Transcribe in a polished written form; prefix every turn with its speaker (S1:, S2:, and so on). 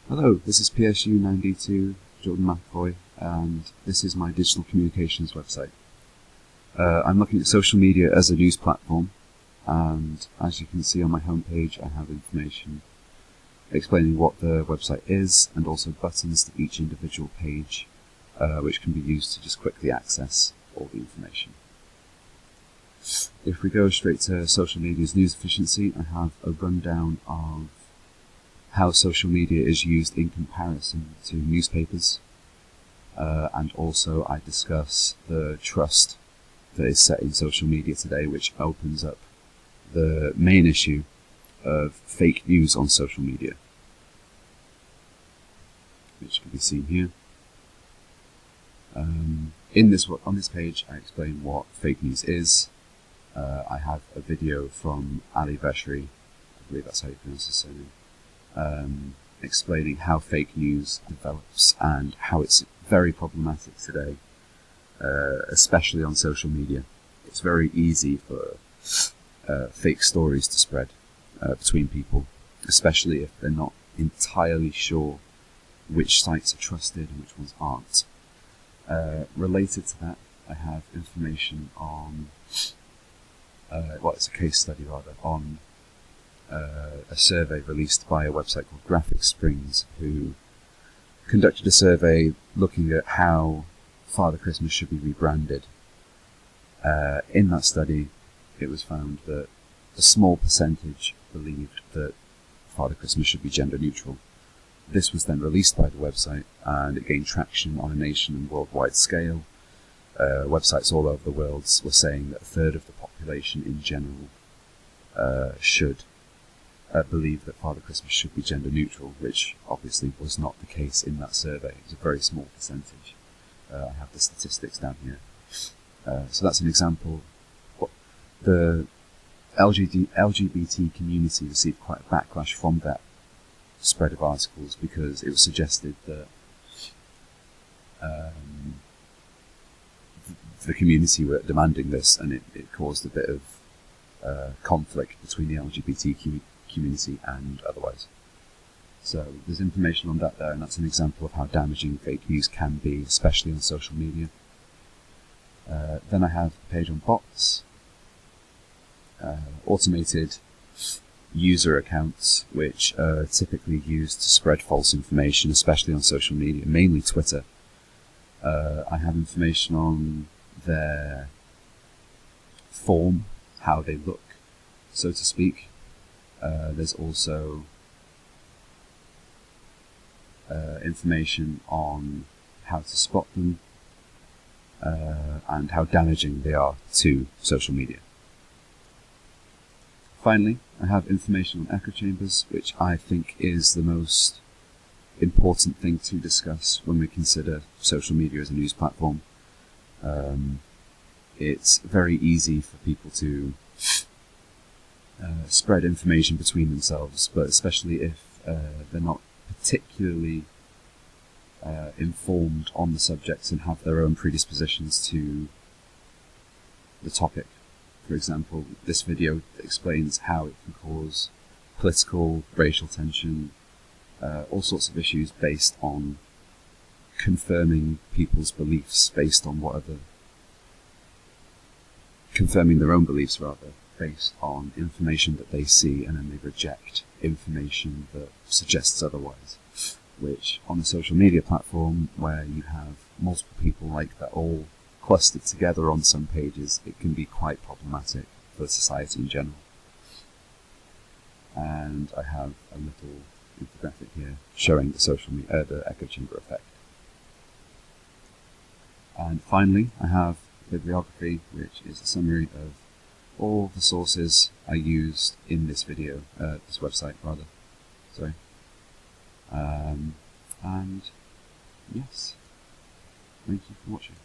S1: Hello, this is PSU9D2, Jordan McAvoy, and this is my digital communications website. I'm looking at social media as a news platform, and as you can see on my homepage, I have information explaining what the website is, and also buttons to each individual page, which can be used to just quickly access all the information. If we go straight to social media's news efficiency, I have a rundown of how social media is used in comparison to newspapers, and also I discuss the trust that is set in social media today, which opens up the main issue of fake news on social media, which can be seen here. On this page, I explain what fake news is. I have a video from Ali Veshri, I believe that's how you pronounce his surname, explaining how fake news develops and how it's very problematic today, especially on social media. It's very easy for fake stories to spread between people, especially if they're not entirely sure which sites are trusted and which ones aren't. Related to that, I have information on, it's a case study rather, on a survey released by a website called Graphic Springs, who conducted a survey looking at how Father Christmas should be rebranded. In that study, it was found that a small percentage believed that Father Christmas should be gender neutral. This was then released by the website, and it gained traction on a nation and worldwide scale. Websites all over the world were saying that a third of the population in general should believe that Father Christmas should be gender neutral, which obviously was not the case in that survey. It was a very small percentage. I have the statistics down here. So that's an example. The LGBT community received quite a backlash from that spread of articles, because it was suggested that the community were demanding this, and it caused a bit of conflict between the LGBT community and otherwise. So there's information on that there, and that's an example of how damaging fake news can be, especially on social media. Then I have a page on bots, automated user accounts, which are typically used to spread false information, especially on social media, mainly Twitter. I have information on their form, how they look, so to speak. There's also information on how to spot them, and how damaging they are to social media. Finally, I have information on echo chambers, which I think is the most important thing to discuss when we consider social media as a news platform. It's very easy for people to spread information between themselves, but especially if they're not particularly informed on the subject and have their own predispositions to the topic. For example, this video explains how it can cause political, racial tension, all sorts of issues based on confirming people's beliefs based on confirming their own beliefs rather, based on information that they see, and then they reject information that suggests otherwise, which on a social media platform where you have multiple people like that all clustered together on some pages, it can be quite problematic for society in general. And I have a little infographic here showing the echo chamber effect. And finally, I have bibliography, which is a summary of all the sources I used in this video, this website rather. Sorry. And yes, thank you for watching.